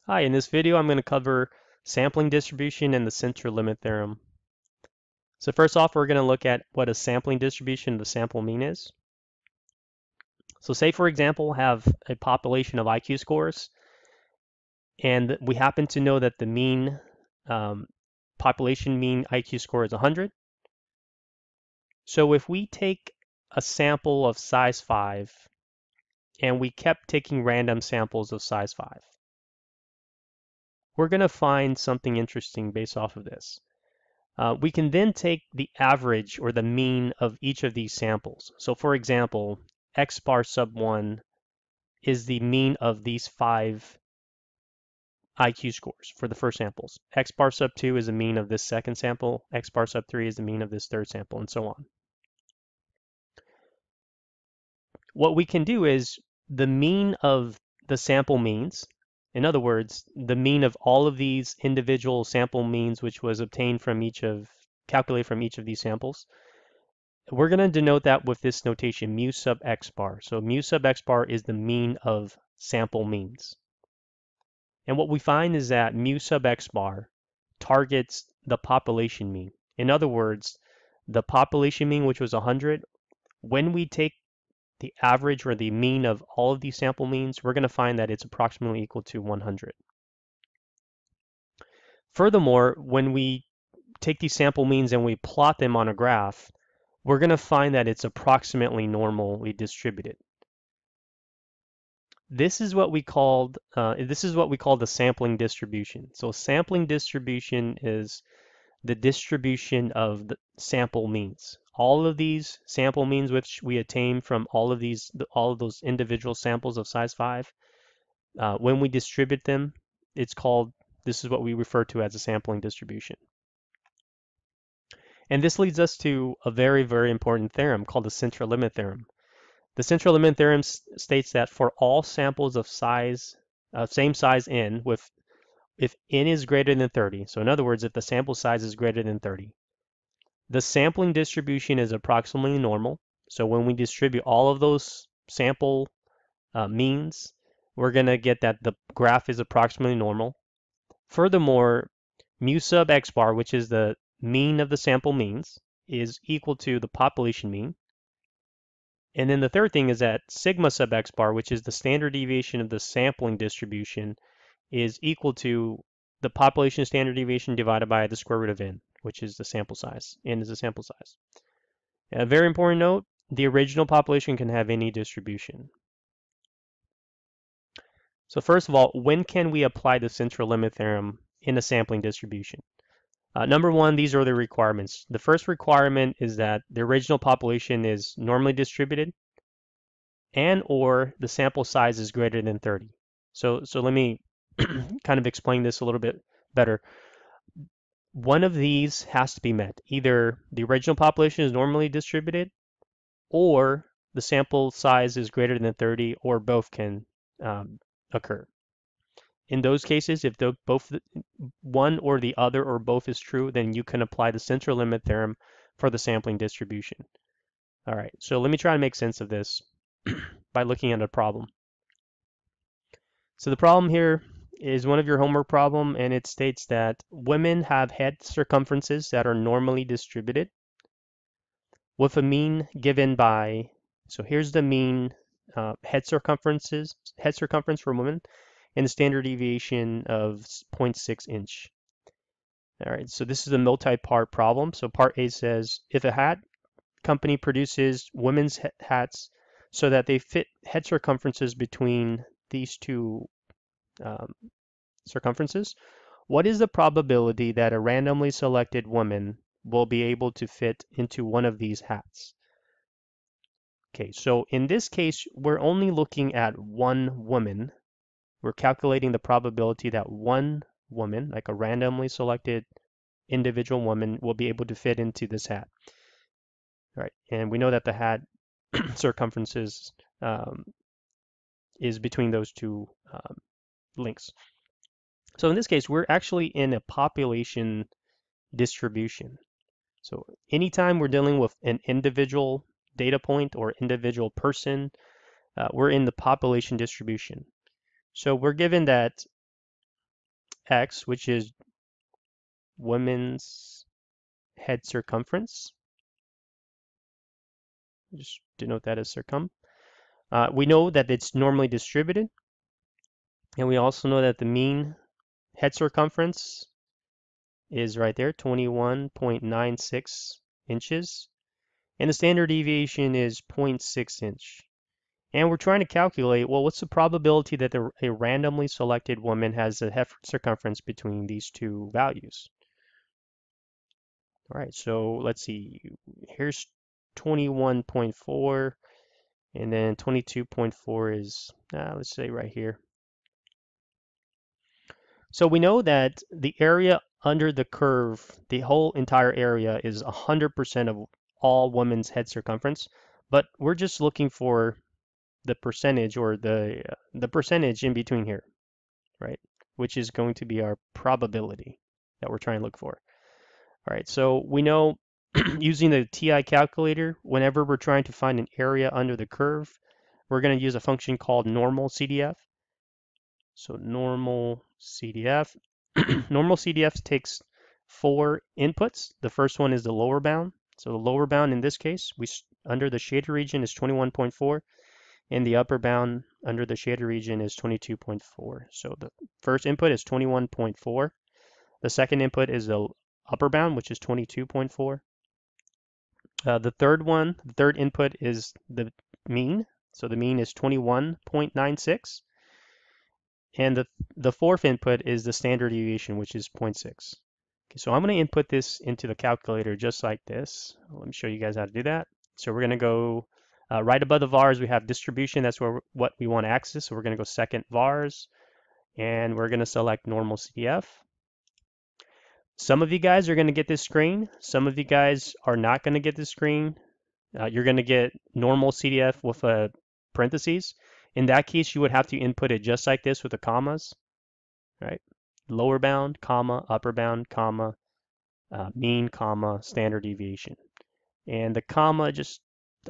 Hi, in this video I'm going to cover sampling distribution and the center limit theorem. So first off, we're going to look at what a sampling distribution, the sample mean is. So say for example, have a population of IQ scores, and we happen to know that the mean population mean IQ score is 100. So if we take a sample of size 5 and we kept taking random samples of size 5, we're going to find something interesting based off of this. We can then take the average or the mean of each of these samples. So for example, x bar sub 1 is the mean of these 5 IQ scores for the first samples. X bar sub 2 is the mean of this second sample. X bar sub 3 is the mean of this third sample, and so on. What we can do is the mean of the sample means, in other words, the mean of all of these individual sample means which was obtained from calculated from each of these samples, we're going to denote that with this notation, mu sub x bar. So mu sub x bar is the mean of sample means. And what we find is that mu sub x bar targets the population mean. In other words, the population mean, which was 100, when we take the average or the mean of all of these sample means, we're going to find that it's approximately equal to 100. Furthermore, when we take these sample means and we plot them on a graph, we're going to find that it's approximately normally distributed. This is what we call the sampling distribution. So sampling distribution is the distribution of the sample means. All of these sample means which we attain from all of those individual samples of size 5, when we distribute them, this is what we refer to as a sampling distribution. And this leads us to a very, very important theorem called the center limit theorem. The center limit theorem states that for all samples of same size n, if n is greater than 30, so in other words, if the sample size is greater than 30, the sampling distribution is approximately normal. So when we distribute all of those sample means, we're going to get that the graph is approximately normal. Furthermore, mu sub x bar, which is the mean of the sample means, is equal to the population mean. And then the third thing is that sigma sub x bar, which is the standard deviation of the sampling distribution, is equal to the population standard deviation divided by the square root of n, which is the sample size. N is the sample size. A very important note, the original population can have any distribution. So first of all, when can we apply the central limit theorem in a sampling distribution? Number one, these are the requirements. The first requirement is that the original population is normally distributed and or the sample size is greater than 30. So let me kind of explain this a little bit better. One of these has to be met. Either the original population is normally distributed or the sample size is greater than 30, or both can occur. In those cases, if both one or the other or both is true, then you can apply the central limit theorem for the sampling distribution. All right, so let me try to make sense of this by looking at a problem. So the problem here is one of your homework problem, and it states that women have head circumferences that are normally distributed with a mean given by, so here's the mean head circumference for women, and the standard deviation of 0.6 inch. All right, so this is a multi-part problem. So part A says, if a hat company produces women's hats so that they fit head circumferences between these two circumferences, what is the probability that a randomly selected woman will be able to fit into one of these hats? Okay, so in this case, we're only looking at one woman. We're calculating the probability that one woman, like a randomly selected individual woman, will be able to fit into this hat. All right, and we know that the hat circumferences is between those two links. So in this case, we're actually in a population distribution. So anytime we're dealing with an individual data point or individual person, we're in the population distribution. So we're given that x, which is women's head circumference. Just denote that as circum. We know that it's normally distributed, and we also know that the mean head circumference is right there, 21.96 inches, and the standard deviation is 0.6 inch. And we're trying to calculate, well, what's the probability that a randomly selected woman has a head circumference between these two values? All right, so let's see. Here's 21.4, and then 22.4 is, let's say right here. So we know that the area under the curve, the whole entire area is 100% of all women's head circumference, but we're just looking for the percentage or the percentage in between here, right? Which is going to be our probability that we're trying to look for. All right, so we know using the TI calculator, whenever we're trying to find an area under the curve, we're going to use a function called Normalcdf. So Normalcdf. Normalcdf takes 4 inputs. The first one is the lower bound. So the lower bound in this case, under the shaded region is 21.4, and the upper bound under the shaded region is 22.4. So the first input is 21.4. The second input is the upper bound, which is 22.4. The third input is the mean. So the mean is 21.96. And the fourth input is the standard deviation, which is 0.6. Okay, so I'm going to input this into the calculator just like this. Let me show you guys how to do that. So we're going to go right above the vars, we have distribution. That's what we want to access. So we're going to go second vars, and we're going to select Normalcdf. Some of you guys are going to get this screen. Some of you guys are not going to get this screen. You're going to get Normalcdf with a parentheses. In that case, you would have to input it just like this with the commas, right? Lower bound, comma, upper bound, comma, mean, comma, standard deviation. And the comma, just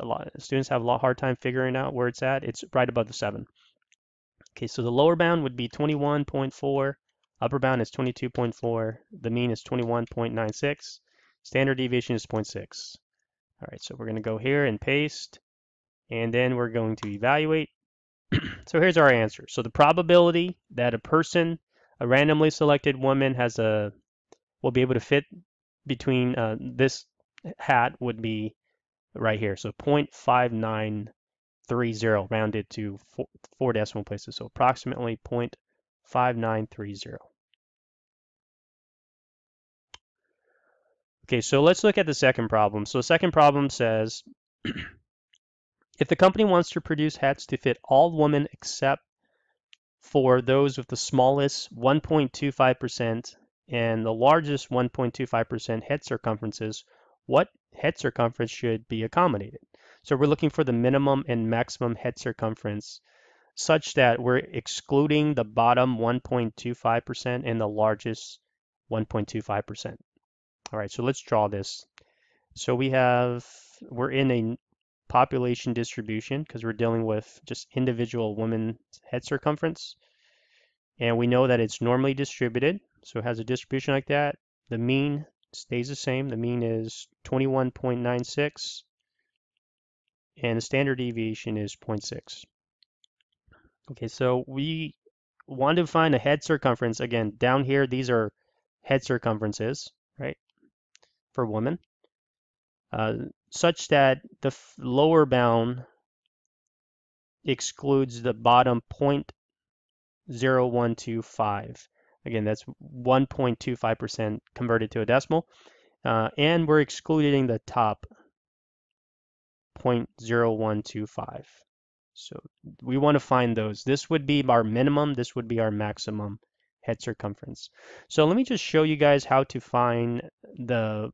a lot students have a lot hard time figuring out where it's at. It's right above the 7. Okay, so the lower bound would be 21.4, upper bound is 22.4, the mean is 21.96, standard deviation is 0.6. All right, so we're going to go here and paste, and then we're going to evaluate. So here's our answer. So the probability that a randomly selected woman will be able to fit between this hat would be right here. So 0.5930 rounded to 4 decimal places. So approximately 0.5930. Okay, so let's look at the second problem. So the second problem says, if the company wants to produce hats to fit all women except for those with the smallest 1.25% and the largest 1.25% head circumferences, what head circumference should be accommodated? So we're looking for the minimum and maximum head circumference such that we're excluding the bottom 1.25% and the largest 1.25%. All right, so let's draw this. So we're in a population distribution because we're dealing with just individual women's head circumference. And we know that it's normally distributed. So it has a distribution like that. The mean stays the same. The mean is 21.96 and the standard deviation is 0.6. Okay, so we want to find a head circumference. Again, down here, these are head circumferences, right, for women, such that the lower bound excludes the bottom 0.0125. Again, that's 1.25% converted to a decimal. And we're excluding the top 0.0125. So we want to find those. This would be our minimum. This would be our maximum head circumference. So let me just show you guys how to find the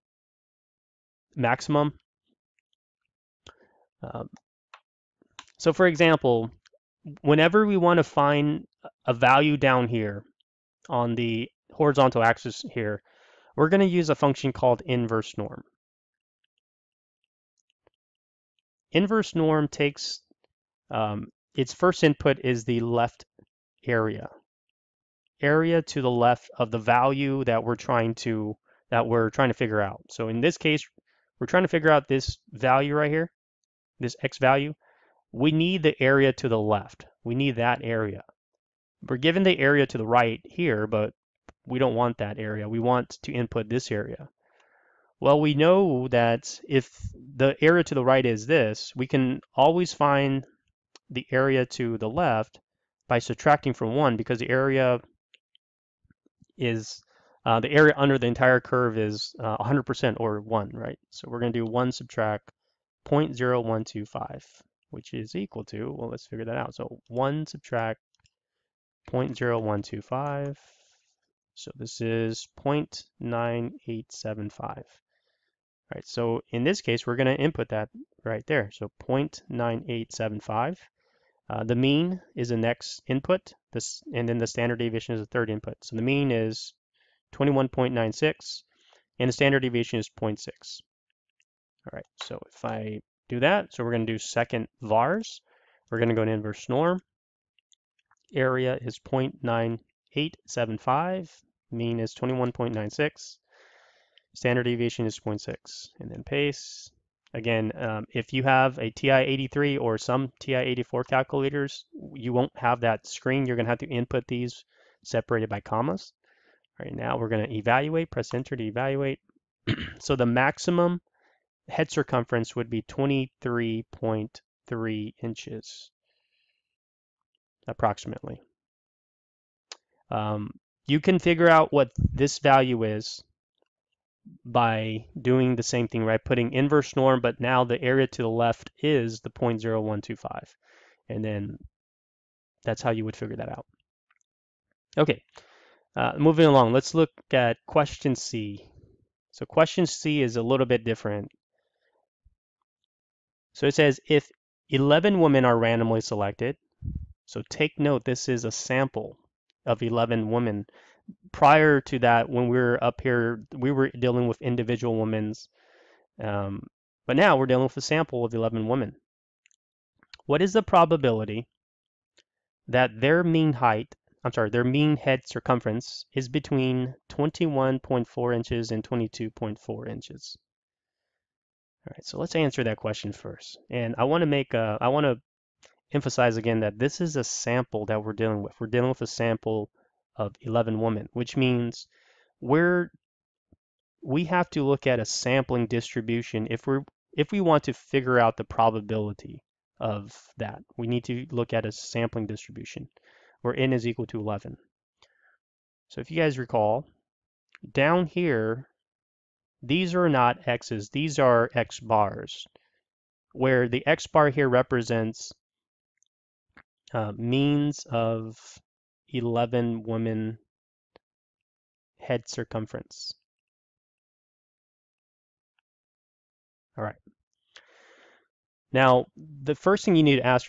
maximum. So for example, whenever we want to find a value down here on the horizontal axis here, we're going to use a function called inverse norm. Inverse norm takes its first input is the left area. area to the left of the value that we're trying to figure out. So in this case, we're trying to figure out this value right here, this x value. We need the area to the left. We need that area. We're given the area to the right here, but we don't want that area. We want to input this area. Well, we know that if the area to the right is this, we can always find the area to the left by subtracting from 1, because the area under the entire curve is 100% or 1, right? So we're going to do 1 subtract 0.0125, which is equal to, well, let's figure that out. So 1 subtract 0.0125. So this is 0.9875. All right, so in this case, we're going to input that right there. So 0.9875. The mean is the next input, and then the standard deviation is the third input. So the mean is 21.96, and the standard deviation is 0.6. All right, so if I do that, so we're going to do second vars. We're going to go to inverse norm. Area is 0.9875. Mean is 21.96. Standard deviation is 0.6. And then paste. Again, if you have a TI-83 or some TI-84 calculators, you won't have that screen. You're going to have to input these separated by commas. All right, now we're going to evaluate. Press enter to evaluate. So the maximum head circumference would be 23.3 inches, approximately. You can figure out what this value is by doing the same thing, right? Putting inverse norm, but now the area to the left is the 0.0125. And then that's how you would figure that out. Okay, moving along, let's look at question C. So question C is a little bit different. So it says if 11 women are randomly selected, so take note, this is a sample of 11 women. Prior to that, when we were up here, we were dealing with individual women's, but now we're dealing with a sample of 11 women. What is the probability that their mean head circumference is between 21.4 inches and 22.4 inches? All right, so let's answer that question first. And I want to emphasize again that this is a sample that we're dealing with. We're dealing with a sample of 11 women, which means we have to look at a sampling distribution if we want to figure out the probability of that. We need to look at a sampling distribution where n is equal to 11. So if you guys recall, down here, these are not x's, these are x bars, where the x bar here represents means of 11 women head circumference. All right. Now, the first thing you need to ask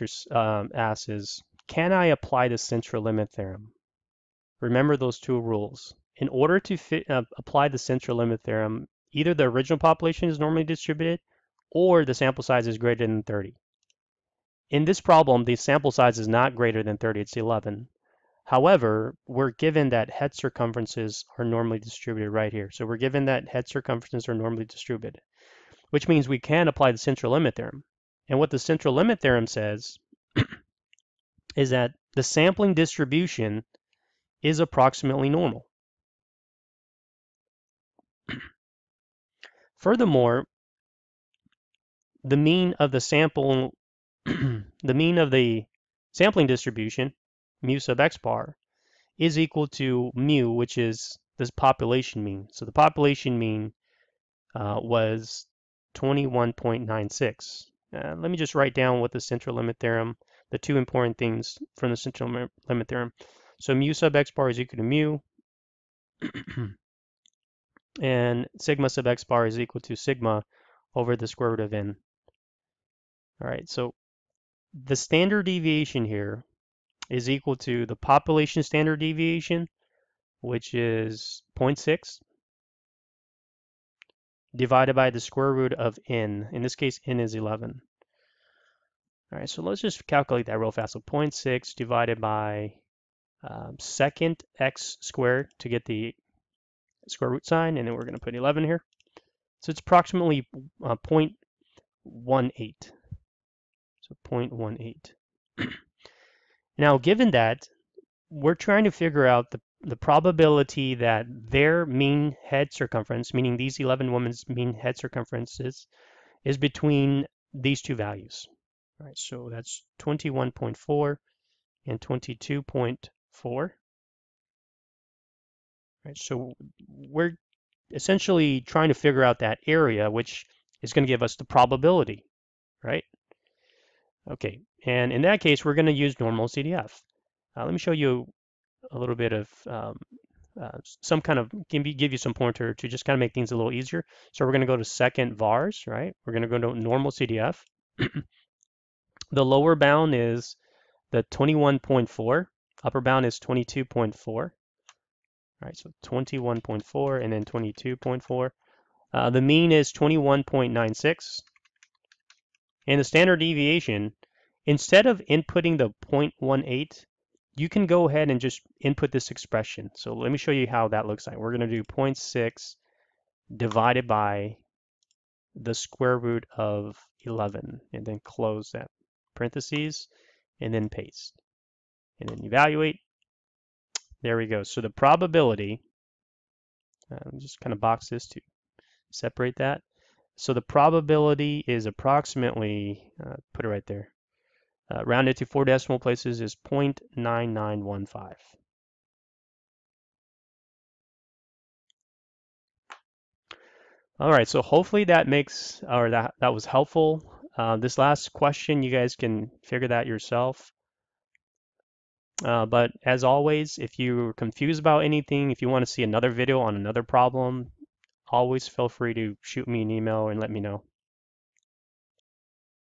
is, can I apply the central limit theorem? Remember those two rules. In order to apply the central limit theorem, either the original population is normally distributed or the sample size is greater than 30. In this problem, the sample size is not greater than 30, it's 11. However, we're given that head circumferences are normally distributed right here. So we're given that head circumferences are normally distributed, which means we can apply the central limit theorem. And what the central limit theorem says is that the sampling distribution is approximately normal. Furthermore, the mean of the sampling distribution, mu sub x bar, is equal to mu, which is this population mean. So the population mean was 21.96. Let me just write down what the central limit theorem, the two important things from the central limit theorem. So mu sub x bar is equal to mu, and sigma sub x bar is equal to sigma over the square root of n. All right, so the standard deviation here is equal to the population standard deviation, which is 0.6, divided by the square root of n. In this case, n is 11. All right, so let's just calculate that real fast. So 0.6 divided by second x squared to get the square root sign, and then we're going to put 11 here. So it's approximately 0.18. So 0.18. Now, given that, we're trying to figure out the probability that their mean head circumference, meaning these 11 women's mean head circumferences, is between these two values. All right, so that's 21.4 and 22.4. Right, so we're essentially trying to figure out that area, which is going to give us the probability, right? Okay, and in that case, we're going to use Normalcdf. Let me show you a little bit of some kind of, give you some pointer to just kind of make things a little easier. So we're going to go to second vars, right? We're going to go to Normalcdf. The lower bound is the 21.4, upper bound is 22.4. All right, so 21.4 and then 22.4. The mean is 21.96. And the standard deviation, instead of inputting the 0.18, you can go ahead and just input this expression. So let me show you how that looks like. We're going to do 0.6 divided by the square root of 11, and then close that parentheses, and then paste. And then evaluate. There we go. So the probability, just kind of box this to separate that. So the probability is approximately, put it right there, rounded to 4 decimal places is 0.9915. All right, so hopefully that makes, or that was helpful. This last question, you guys can figure that yourself. But as always, if you're confused about anything, if you want to see another video on another problem, always feel free to shoot me an email and let me know.